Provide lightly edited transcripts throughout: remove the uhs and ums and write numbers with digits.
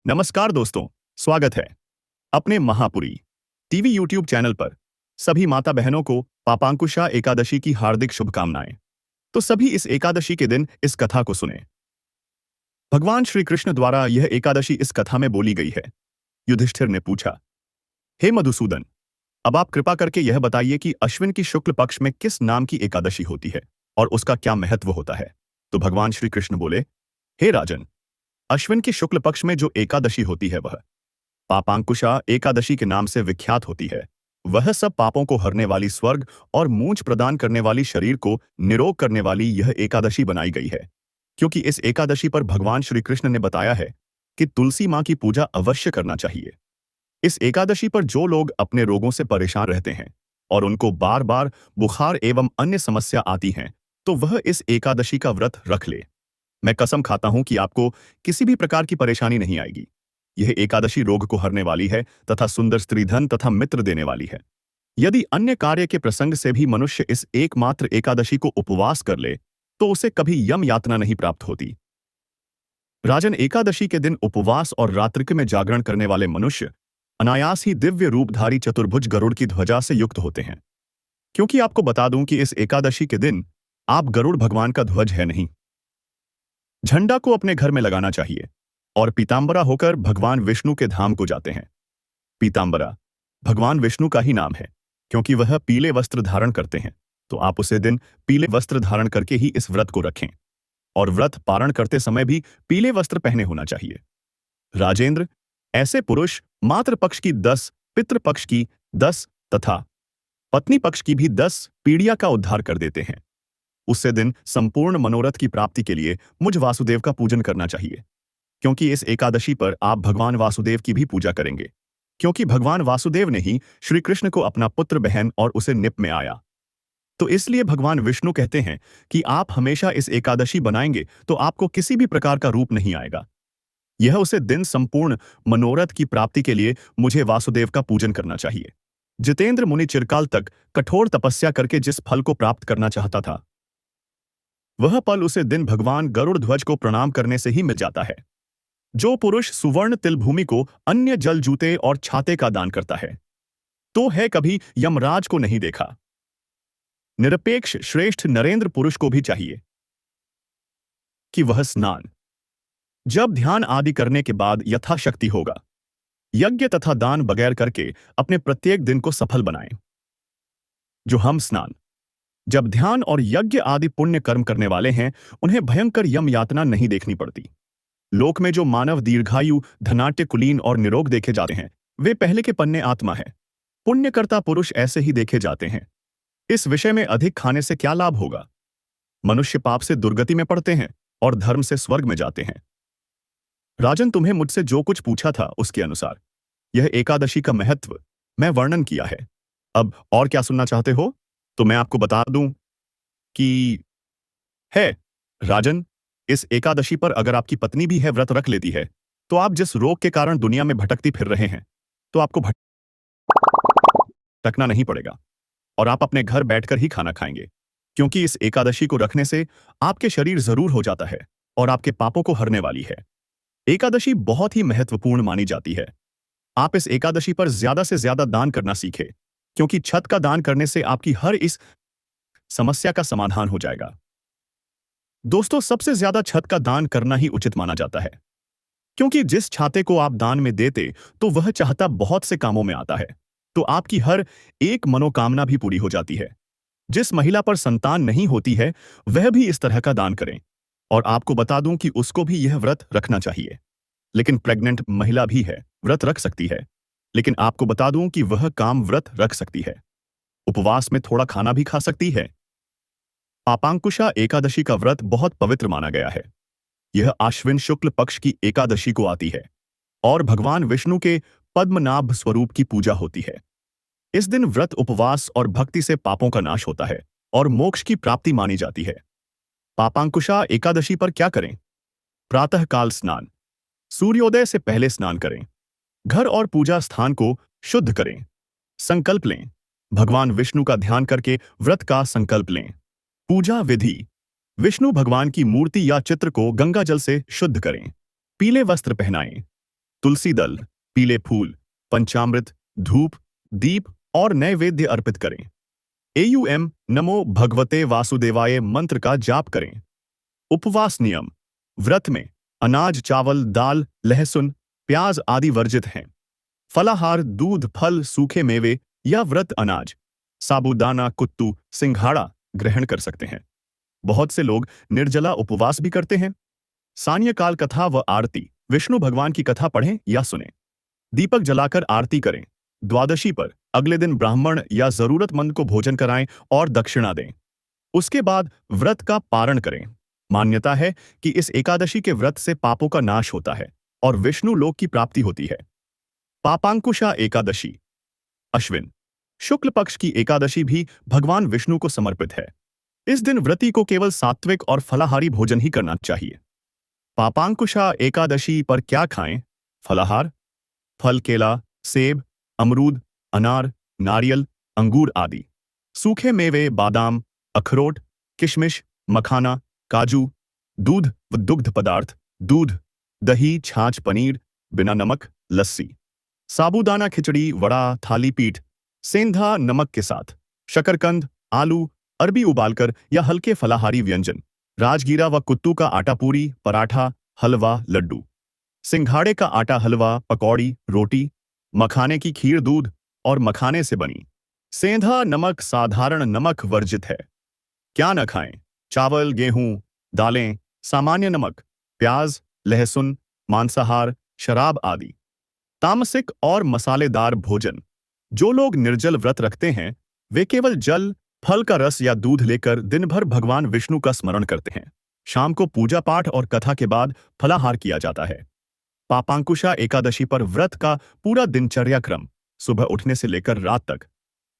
नमस्कार दोस्तों, स्वागत है अपने महापुरी टीवी यूट्यूब चैनल पर। सभी माता बहनों को पापांकुशा एकादशी की हार्दिक शुभकामनाएं। तो सभी इस एकादशी के दिन इस कथा को सुने। भगवान श्री कृष्ण द्वारा यह एकादशी इस कथा में बोली गई है। युधिष्ठिर ने पूछा, हे मधुसूदन, अब आप कृपा करके यह बताइए कि अश्विन की शुक्ल पक्ष में किस नाम की एकादशी होती है और उसका क्या महत्व होता है। तो भगवान श्री कृष्ण बोले, हे राजन, अश्विन की शुक्ल पक्ष में जो एकादशी होती है वह पापांकुशा एकादशी के नाम से विख्यात होती है। वह सब पापों को हरने वाली, स्वर्ग और मूंछ प्रदान करने वाली, शरीर को निरोग करने वाली यह एकादशी बनाई गई है, क्योंकि इस एकादशी पर भगवान श्री कृष्ण ने बताया है कि तुलसी मां की पूजा अवश्य करना चाहिए। इस एकादशी पर जो लोग अपने रोगों से परेशान रहते हैं और उनको बार बार बुखार एवं अन्य समस्या आती हैं, तो वह इस एकादशी का व्रत रख ले। मैं कसम खाता हूं कि आपको किसी भी प्रकार की परेशानी नहीं आएगी। यह एकादशी रोग को हरने वाली है तथा सुंदर स्त्री, धन तथा मित्र देने वाली है। यदि अन्य कार्य के प्रसंग से भी मनुष्य इस एकमात्र एकादशी को उपवास कर ले तो उसे कभी यम यातना नहीं प्राप्त होती। राजन, एकादशी के दिन उपवास और रात्रिक में जागरण करने वाले मनुष्य अनायास ही दिव्य रूपधारी चतुर्भुज गरुड़ की ध्वजा से युक्त होते हैं। क्योंकि आपको बता दूं कि इस एकादशी के दिन आप गरुड़ भगवान का ध्वज है नहीं, झंडा को अपने घर में लगाना चाहिए और पीतांबरा होकर भगवान विष्णु के धाम को जाते हैं। पीतांबरा भगवान विष्णु का ही नाम है, क्योंकि वह पीले वस्त्र धारण करते हैं। तो आप उसे दिन पीले वस्त्र धारण करके ही इस व्रत को रखें और व्रत पारण करते समय भी पीले वस्त्र पहने होना चाहिए। राजेंद्र, ऐसे पुरुष मातृ पक्ष की 10, पितृ पक्ष की 10 तथा पत्नी पक्ष की भी 10 पीढ़िया का उद्धार कर देते हैं। उससे दिन संपूर्ण मनोरथ की प्राप्ति के लिए मुझ वासुदेव का पूजन करना चाहिए, क्योंकि इस एकादशी पर आप भगवान वासुदेव की भी पूजा करेंगे, क्योंकि भगवान वासुदेव ने ही श्री कृष्ण को अपना पुत्र, बहन और उसे निप में आया। तो इसलिए भगवान विष्णु कहते हैं कि आप हमेशा इस एकादशी बनाएंगे तो आपको किसी भी प्रकार का रूप नहीं आएगा। यह उसे दिन संपूर्ण मनोरथ की प्राप्ति के लिए मुझे वासुदेव का पूजन करना चाहिए। जितेंद्र मुनि चिरकाल तक कठोर तपस्या करके जिस फल को प्राप्त करना चाहता था, वह फल उसे दिन भगवान गरुड़ ध्वज को प्रणाम करने से ही मिल जाता है। जो पुरुष सुवर्ण तिल भूमि को अन्य जल, जूते और छाते का दान करता है, तो है कभी यमराज को नहीं देखा। निरपेक्ष श्रेष्ठ नरेंद्र पुरुष को भी चाहिए कि वह स्नान, जब ध्यान आदि करने के बाद यथाशक्ति होगा, यज्ञ तथा दान बगैर करके अपने प्रत्येक दिन को सफल बनाएं। जो हम स्नान, जब ध्यान और यज्ञ आदि पुण्य कर्म करने वाले हैं, उन्हें भयंकर यम यातना नहीं देखनी पड़ती। लोक में जो मानव दीर्घायु, धनाट्य, कुलीन और निरोग देखे जाते हैं, वे पहले के पन्ने आत्मा है। पुण्यकर्ता पुरुष ऐसे ही देखे जाते हैं। इस विषय में अधिक खाने से क्या लाभ होगा। मनुष्य पाप से दुर्गति में पड़ते हैं और धर्म से स्वर्ग में जाते हैं। राजन, तुम्हें मुझसे जो कुछ पूछा था उसके अनुसार यह एकादशी का महत्व मैं वर्णन किया है। अब और क्या सुनना चाहते हो तो मैं आपको बता दूं कि है राजन, इस एकादशी पर अगर आपकी पत्नी भी है व्रत रख लेती है, तो आप जिस रोग के कारण दुनिया में भटकती फिर रहे हैं, तो आपको भटकना नहीं पड़ेगा और आप अपने घर बैठकर ही खाना खाएंगे, क्योंकि इस एकादशी को रखने से आपके शरीर जरूर हो जाता है और आपके पापों को हरने वाली है। एकादशी बहुत ही महत्वपूर्ण मानी जाती है। आप इस एकादशी पर ज्यादा से ज्यादा दान करना सीखें, क्योंकि छत का दान करने से आपकी हर इस समस्या का समाधान हो जाएगा। दोस्तों, सबसे ज्यादा छत का दान करना ही उचित माना जाता है, क्योंकि जिस छाते को आप दान में देते तो वह चाहता बहुत से कामों में आता है, तो आपकी हर एक मनोकामना भी पूरी हो जाती है। जिस महिला पर संतान नहीं होती है, वह भी इस तरह का दान करें। और आपको बता दूं कि उसको भी यह व्रत रखना चाहिए। लेकिन प्रेग्नेंट महिला भी है, व्रत रख सकती है, लेकिन आपको बता दूं कि वह काम व्रत रख सकती है, उपवास में थोड़ा खाना भी खा सकती है। पापांकुशा एकादशी का व्रत बहुत पवित्र माना गया है। यह आश्विन शुक्ल पक्ष की एकादशी को आती है और भगवान विष्णु के पद्मनाभ स्वरूप की पूजा होती है। इस दिन व्रत, उपवास और भक्ति से पापों का नाश होता है और मोक्ष की प्राप्ति मानी जाती है। पापांकुशा एकादशी पर क्या करें? प्रातःकाल स्नान, सूर्योदय से पहले स्नान करें। घर और पूजा स्थान को शुद्ध करें। संकल्प लें, भगवान विष्णु का ध्यान करके व्रत का संकल्प लें। पूजा विधि, विष्णु भगवान की मूर्ति या चित्र को गंगा जल से शुद्ध करें। पीले वस्त्र पहनाएं। तुलसी दल, पीले फूल, पंचामृत, धूप, दीप और नैवेद्य अर्पित करें। एयूएम नमो भगवते वासुदेवाय मंत्र का जाप करें। उपवास नियम। व्रत में अनाज, चावल, दाल, लहसुन, प्याज आदि वर्जित हैं। फलाहार दूध, फल, सूखे मेवे या व्रत अनाज, साबूदाना, कुत्तू, सिंघाड़ा ग्रहण कर सकते हैं। बहुत से लोग निर्जला उपवास भी करते हैं। सायंकाल कथा व आरती। विष्णु भगवान की कथा पढ़ें या सुनें। दीपक जलाकर आरती करें। द्वादशी पर अगले दिन ब्राह्मण या जरूरतमंद को भोजन कराएं और दक्षिणा दें। उसके बाद व्रत का पारण करें। मान्यता है कि इस एकादशी के व्रत से पापों का नाश होता है और विष्णु लोक की प्राप्ति होती है। पापांकुशा एकादशी। अश्विन शुक्ल पक्ष की एकादशी भी भगवान विष्णु को समर्पित है। इस दिन व्रती को केवल सात्विक और फलाहारी भोजन ही करना चाहिए। पापांकुशा एकादशी पर क्या खाएं? फलाहार: फल, केला, सेब, अमरूद, अनार, नारियल, अंगूर आदि। सूखे मेवे, बादाम, अखरोट, किशमिश, मखाना, काजू। दूध व दुग्ध पदार्थ: दूध, दही, छाछ, पनीर, बिना नमक, लस्सी। साबूदाना खिचड़ी, वड़ा, थाली पीठ, सेंधा नमक के साथ। शकरकंद, आलू, अरबी उबालकर या हल्के फलाहारी व्यंजन। राजगीरा व कुत्तू का आटा पूरी, पराठा, हलवा, लड्डू। सिंघाड़े का आटा हलवा, पकौड़ी, रोटी। मखाने की खीर दूध और मखाने से बनी। सेंधा नमक साधारण नमक वर्जित है। क्या न खाएं? चावल, गेहूं, दालें, सामान्य नमक, प्याज, लहसुन, मांसाहार, शराब आदि। तामसिक और मसालेदार भोजन। जो लोग निर्जल व्रत रखते हैं वे केवल जल, फल का रस या दूध लेकर दिन भर भगवान विष्णु का स्मरण करते हैं। शाम को पूजा पाठ और कथा के बाद फलाहार किया जाता है। पापांकुशा एकादशी पर व्रत का पूरा दिनचर्या क्रम, सुबह उठने से लेकर रात तक।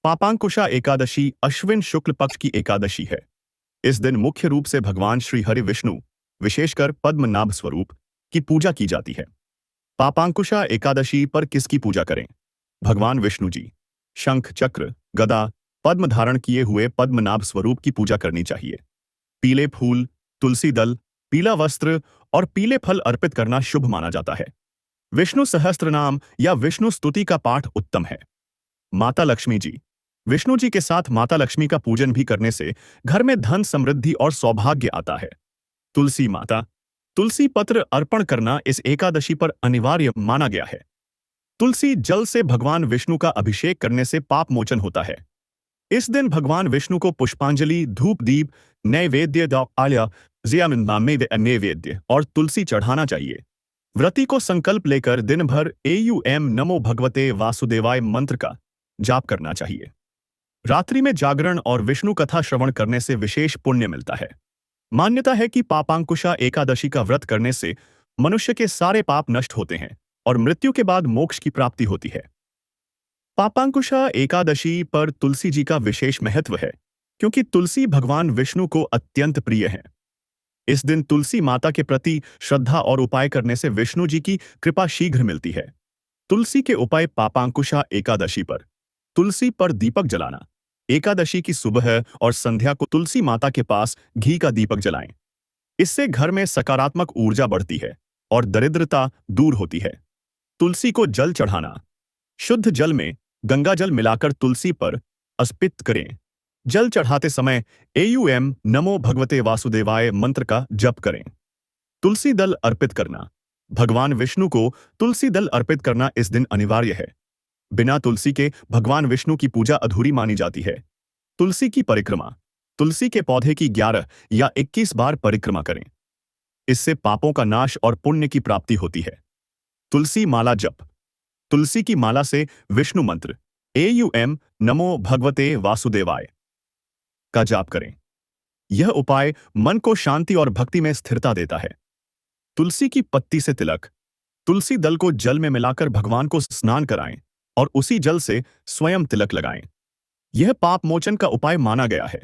पापांकुशा एकादशी अश्विन शुक्ल पक्ष की एकादशी है। इस दिन मुख्य रूप से भगवान श्री हरि विष्णु, विशेषकर पद्मनाभ स्वरूप, की पूजा की जाती है। पापांकुशा एकादशी पर किसकी पूजा करें? भगवान विष्णु जी। शंख, चक्र, गदा, पद्म धारण किए हुए पद्मनाभ स्वरूप की पूजा करनी चाहिए। पीले फूल, तुलसी दल, पीला वस्त्र और पीले फल अर्पित करना शुभ माना जाता है। विष्णु सहस्त्रनाम या विष्णु स्तुति का पाठ उत्तम है। माता लक्ष्मी जी। विष्णु जी के साथ माता लक्ष्मी का पूजन भी करने से घर में धन, समृद्धि और सौभाग्य आता है। तुलसी माता। तुलसी पत्र अर्पण करना इस एकादशी पर अनिवार्य माना गया है। तुलसी जल से भगवान विष्णु का अभिषेक करने से पाप मोचन होता है। इस दिन भगवान विष्णु को पुष्पांजलि, धूप, दीप, नैवेद्य, नैवेद्य और तुलसी चढ़ाना चाहिए। व्रती को संकल्प लेकर दिन भर एयूएम नमो भगवते वासुदेवाय मंत्र का जाप करना चाहिए। रात्रि में जागरण और विष्णु कथा श्रवण करने से विशेष पुण्य मिलता है। मान्यता है कि पापांकुशा एकादशी का व्रत करने से मनुष्य के सारे पाप नष्ट होते हैं और मृत्यु के बाद मोक्ष की प्राप्ति होती है। पापांकुशा एकादशी पर तुलसी जी का विशेष महत्व है, क्योंकि तुलसी भगवान विष्णु को अत्यंत प्रिय है। इस दिन तुलसी माता के प्रति श्रद्धा और उपाय करने से विष्णु जी की कृपा शीघ्र मिलती है। तुलसी के उपाय। पापांकुशा एकादशी पर तुलसी पर दीपक जलाना। एकादशी की सुबह और संध्या को तुलसी माता के पास घी का दीपक जलाएं। इससे घर में सकारात्मक ऊर्जा बढ़ती है और दरिद्रता दूर होती है। तुलसी को जल चढ़ाना। शुद्ध जल में गंगा जल मिलाकर तुलसी पर अर्पित करें। जल चढ़ाते समय एयूएम नमो भगवते वासुदेवाय मंत्र का जप करें। तुलसी दल अर्पित करना। भगवान विष्णु को तुलसी दल अर्पित करना इस दिन अनिवार्य है। बिना तुलसी के भगवान विष्णु की पूजा अधूरी मानी जाती है। तुलसी की परिक्रमा। तुलसी के पौधे की 11 या 21 बार परिक्रमा करें। इससे पापों का नाश और पुण्य की प्राप्ति होती है। तुलसी माला जप। तुलसी की माला से विष्णु मंत्र एयूएम नमो भगवते वासुदेवाय का जाप करें। यह उपाय मन को शांति और भक्ति में स्थिरता देता है। तुलसी की पत्ती से तिलक। तुलसी दल को जल में मिलाकर भगवान को स्नान कराएं और उसी जल से स्वयं तिलक लगाएं। यह पाप मोचन का उपाय माना गया है।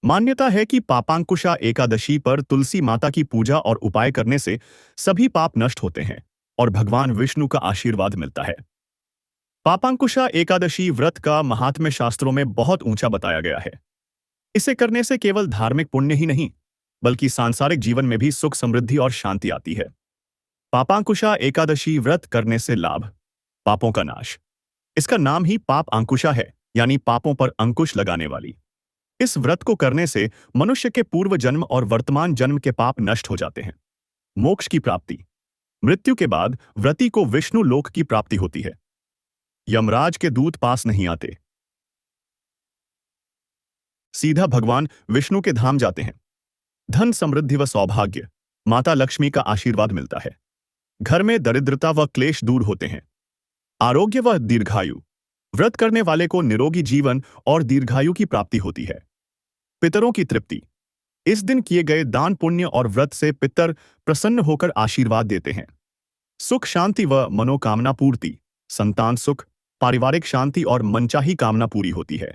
मान्यता है कि पापांकुशा एकादशी पर तुलसी माता की पूजा और उपाय करने से सभी पाप नष्ट होते हैं और भगवान विष्णु का आशीर्वाद मिलता है। पापांकुशा एकादशी व्रत का महात्म्य शास्त्रों में बहुत ऊंचा बताया गया है। इसे करने से केवल धार्मिक पुण्य ही नहीं, बल्कि सांसारिक जीवन में भी सुख, समृद्धि और शांति आती है। पापांकुशा एकादशी व्रत करने से लाभ। पापों का नाश। इसका नाम ही पाप अंकुशा है, यानी पापों पर अंकुश लगाने वाली। इस व्रत को करने से मनुष्य के पूर्व जन्म और वर्तमान जन्म के पाप नष्ट हो जाते हैं। मोक्ष की प्राप्ति। मृत्यु के बाद व्रती को विष्णु लोक की प्राप्ति होती है। यमराज के दूत पास नहीं आते, सीधा भगवान विष्णु के धाम जाते हैं। धन समृद्धि व सौभाग्य। माता लक्ष्मी का आशीर्वाद मिलता है। घर में दरिद्रता व क्लेश दूर होते हैं। आरोग्य व दीर्घायु। व्रत करने वाले को निरोगी जीवन और दीर्घायु की प्राप्ति होती है। पितरों की तृप्ति। इस दिन किए गए दान पुण्य और व्रत से पितर प्रसन्न होकर आशीर्वाद देते हैं। सुख शांति व मनोकामना पूर्ति। संतान सुख, पारिवारिक शांति और मनचाही कामना पूरी होती है।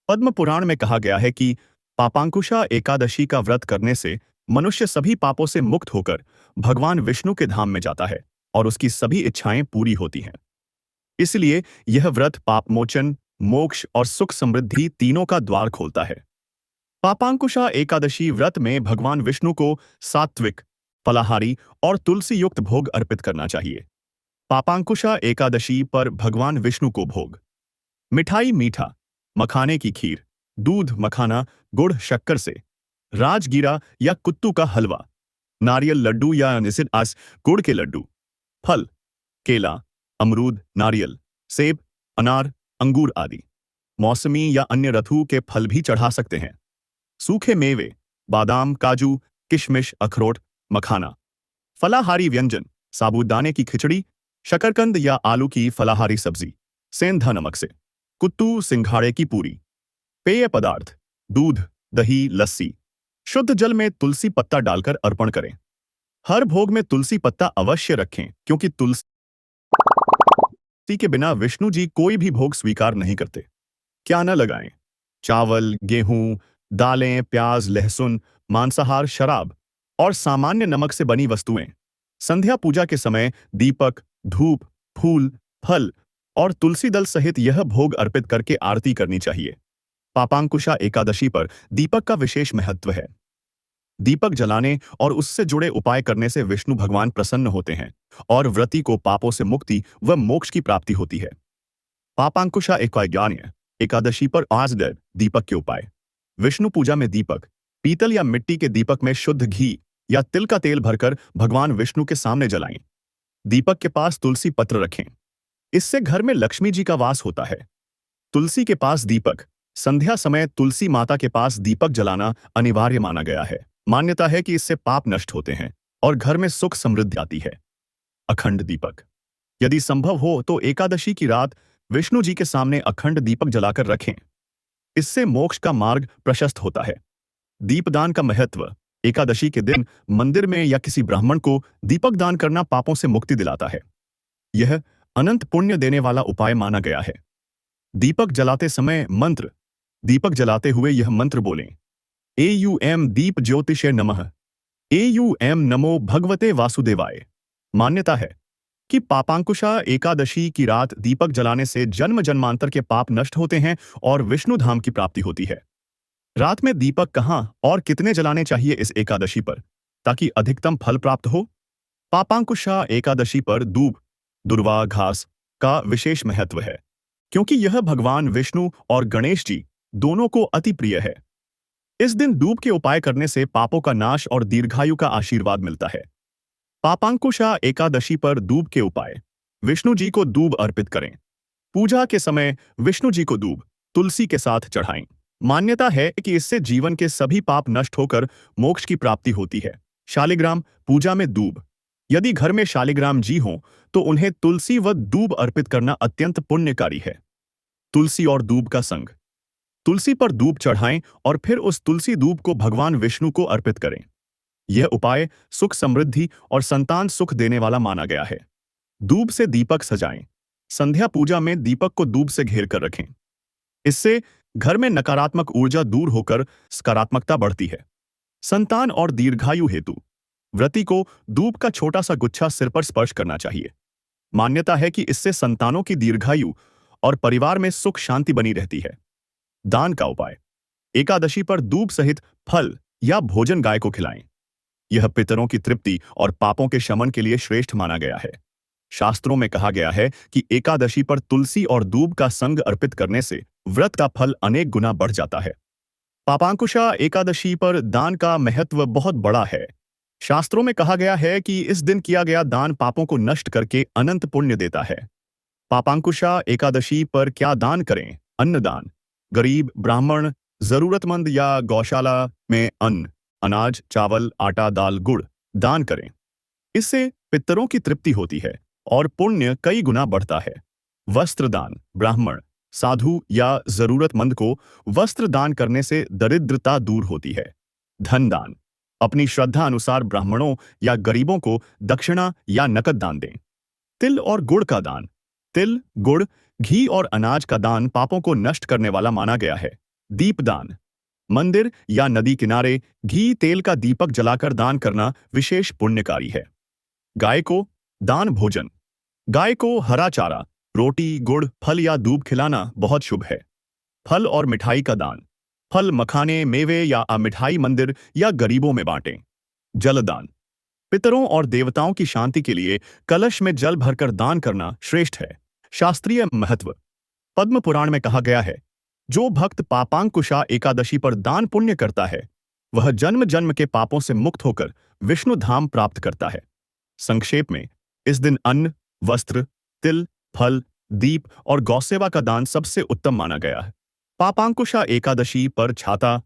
पद्म पुराण में कहा गया है कि पापांकुशा एकादशी का व्रत करने से मनुष्य सभी पापों से मुक्त होकर भगवान विष्णु के धाम में जाता है और उसकी सभी इच्छाएं पूरी होती हैं। इसलिए यह व्रत पापमोचन, मोक्ष और सुख समृद्धि तीनों का द्वार खोलता है। पापांकुशा एकादशी व्रत में भगवान विष्णु को सात्विक, फलाहारी और तुलसी युक्त भोग अर्पित करना चाहिए। पापांकुशा एकादशी पर भगवान विष्णु को भोग। मिठाई मीठा, मखाने की खीर, दूध मखाना, गुड़ शक्कर से, राजगीरा या कुत्तू का हलवा, नारियल लड्डू या निसित आस गुड़ के लड्डू, फल, केला, अमरूद, नारियल, सेब, अनार, अंगूर आदि। मौसमी या अन्य ऋतु के फल भी चढ़ा सकते हैं। सूखे मेवे, बादाम, काजू, किशमिश, अखरोट, मखाना। फलाहारी व्यंजन, साबूदाने की खिचड़ी, शकरकंद या आलू की फलाहारी सब्जी, सेंधा नमक से, कुत्तू सिंघाड़े की पूरी। पेय पदार्थ, दूध, दही, लस्सी। शुद्ध जल में तुलसी पत्ता डालकर अर्पण करें। हर भोग में तुलसी पत्ता अवश्य रखें, क्योंकि तुलसी के बिना विष्णु जी कोई भी भोग स्वीकार नहीं करते। क्या न लगाएं? चावल, गेहूं, दालें, प्याज, लहसुन, मांसाहार, शराब और सामान्य नमक से बनी वस्तुएं। संध्या पूजा के समय दीपक, धूप, फूल, फल और तुलसी दल सहित यह भोग अर्पित करके आरती करनी चाहिए। पापांकुशा एकादशी पर दीपक का विशेष महत्व है। दीपक जलाने और उससे जुड़े उपाय करने से विष्णु भगवान प्रसन्न होते हैं और व्रती को पापों से मुक्ति व मोक्ष की प्राप्ति होती है। पापांकुशा एकादशी पर आज दीपक के उपाय। विष्णु पूजा में दीपक, पीतल या मिट्टी के दीपक में शुद्ध घी या तिल का तेल भरकर भगवान विष्णु के सामने जलाएं। दीपक के पास तुलसी पत्र रखें। इससे घर में लक्ष्मी जी का वास होता है। तुलसी के पास दीपक। संध्या समय तुलसी माता के पास दीपक जलाना अनिवार्य माना गया है। मान्यता है कि इससे पाप नष्ट होते हैं और घर में सुख समृद्धि आती है। अखंड दीपक। यदि संभव हो तो एकादशी की रात विष्णु जी के सामने अखंड दीपक जलाकर रखें। इससे मोक्ष का मार्ग प्रशस्त होता है। दीपदान का महत्व। एकादशी के दिन मंदिर में या किसी ब्राह्मण को दीपक दान करना पापों से मुक्ति दिलाता है। यह अनंत पुण्य देने वाला उपाय माना गया है। दीपक जलाते समय मंत्र। दीपक जलाते हुए यह मंत्र बोलें। एयूएम दीप ज्योतिषे नमः। एयूएम नमो भगवते वासुदेवाय। मान्यता है कि पापांकुशा एकादशी की रात दीपक जलाने से जन्म जन्मांतर के पाप नष्ट होते हैं और विष्णु धाम की प्राप्ति होती है। रात में दीपक कहां और कितने जलाने चाहिए इस एकादशी पर, ताकि अधिकतम फल प्राप्त हो? पापांकुशा एकादशी पर दूब, दुर्वा घास का विशेष महत्व है, क्योंकि यह भगवान विष्णु और गणेश जी दोनों को अति प्रिय है। इस दिन दूब के उपाय करने से पापों का नाश और दीर्घायु का आशीर्वाद मिलता है। पापांकुशा एकादशी पर दूब के उपाय। विष्णु जी को दूब अर्पित करें। पूजा के समय विष्णु जी को दूब तुलसी के साथ चढ़ाएं। मान्यता है कि इससे जीवन के सभी पाप नष्ट होकर मोक्ष की प्राप्ति होती है। शालिग्राम पूजा में दूब। यदि घर में शालिग्राम जी हों तो उन्हें तुलसी व दूब अर्पित करना अत्यंत पुण्यकारी है। तुलसी और दूब का संग। तुलसी पर दूब चढ़ाएं और फिर उस तुलसी दूब को भगवान विष्णु को अर्पित करें। यह उपाय सुख समृद्धि और संतान सुख देने वाला माना गया है। दूब से दीपक सजाएं। संध्या पूजा में दीपक को दूब से घेर कर रखें। इससे घर में नकारात्मक ऊर्जा दूर होकर सकारात्मकता बढ़ती है। संतान और दीर्घायु हेतु व्रती को दूब का छोटा सा गुच्छा सिर पर स्पर्श करना चाहिए। मान्यता है कि इससे संतानों की दीर्घायु और परिवार में सुख शांति बनी रहती है। दान का उपाय। एकादशी पर दूब सहित फल या भोजन गाय को खिलाएं। यह पितरों की तृप्ति और पापों के शमन के लिए श्रेष्ठ माना गया है। शास्त्रों में कहा गया है कि एकादशी पर तुलसी और दूब का संग अर्पित करने से व्रत का फल अनेक गुना बढ़ जाता है। पापांकुशा एकादशी पर दान का महत्व बहुत बड़ा है। शास्त्रों में कहा गया है कि इस दिन किया गया दान पापों को नष्ट करके अनंत पुण्य देता है। पापांकुशा एकादशी पर क्या दान करें? अन्नदान। गरीब, ब्राह्मण, जरूरतमंद या गौशाला में अन्न, अनाज, चावल, आटा, दाल, गुड़ दान करें। इससे पितरों की तृप्ति होती है और पुण्य कई गुना बढ़ता है। वस्त्र दान। ब्राह्मण, साधु या जरूरतमंद को वस्त्र दान करने से दरिद्रता दूर होती है। धन दान। अपनी श्रद्धा अनुसार ब्राह्मणों या गरीबों को दक्षिणा या नकद दान दें। तिल और गुड़ का दान। तिल, गुड़, घी और अनाज का दान पापों को नष्ट करने वाला माना गया है। दीपदान। मंदिर या नदी किनारे घी तेल का दीपक जलाकर दान करना विशेष पुण्यकारी है। गाय को दान भोजन। गाय को हरा चारा, रोटी, गुड़, फल या दूब खिलाना बहुत शुभ है। फल और मिठाई का दान। फल, मखाने, मेवे या मिठाई मंदिर या गरीबों में बांटें। जलदान। पितरों और देवताओं की शांति के लिए कलश में जल भरकर दान करना श्रेष्ठ है। शास्त्रीय महत्व। पद्म पुराण में कहा गया है, जो भक्त पापांकुशा एकादशी पर दान पुण्य करता है वह जन्म जन्म के पापों से मुक्त होकर विष्णु धाम प्राप्त करता है। संक्षेप में, इस दिन अन्न, वस्त्र, तिल, फल, दीप और गौसेवा का दान सबसे उत्तम माना गया है। पापांकुशा एकादशी पर छाता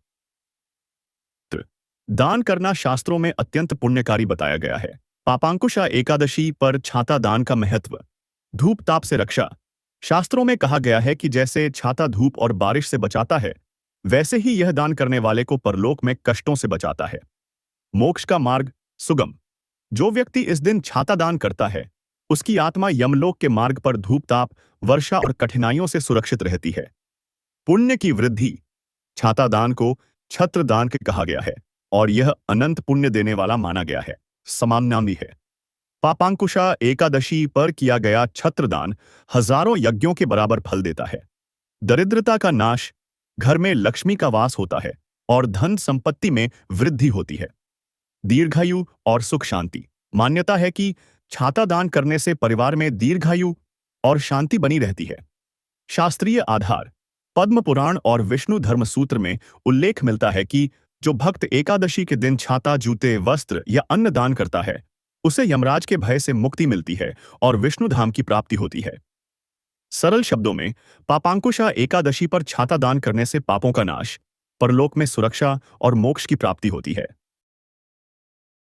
दान करना शास्त्रों में अत्यंत पुण्यकारी बताया गया है। पापांकुशा एकादशी पर छाता दान का महत्व। धूप ताप से रक्षा। शास्त्रों में कहा गया है कि जैसे छाता धूप और बारिश से बचाता है, वैसे ही यह दान करने वाले को परलोक में कष्टों से बचाता है। मोक्ष का मार्ग सुगम। जो व्यक्ति इस दिन छाता दान करता है, उसकी आत्मा यमलोक के मार्ग पर धूप ताप, वर्षा और कठिनाइयों से सुरक्षित रहती है। पुण्य की वृद्धि। छाता दान को छत्र दान के कहा गया है और यह अनंत पुण्य देने वाला माना गया है। समानांगी है। पापांकुशा एकादशी पर किया गया छत्रदान हजारों यज्ञों के बराबर फल देता है। दरिद्रता का नाश, घर में लक्ष्मी का वास होता है और धन संपत्ति में वृद्धि होती है। दीर्घायु और सुख शांति। मान्यता है कि छाता दान करने से परिवार में दीर्घायु और शांति बनी रहती है। शास्त्रीय आधार। पद्म पुराण और विष्णु धर्म सूत्र में उल्लेख मिलता है कि जो भक्त एकादशी के दिन छाता, जूते, वस्त्र या अन्न दान करता है, उसे यमराज के भय से मुक्ति मिलती है और विष्णु धाम की प्राप्ति होती है। सरल शब्दों में, पापांकुशा एकादशी पर छाता दान करने से पापों का नाश, परलोक में सुरक्षा और मोक्ष की प्राप्ति होती है।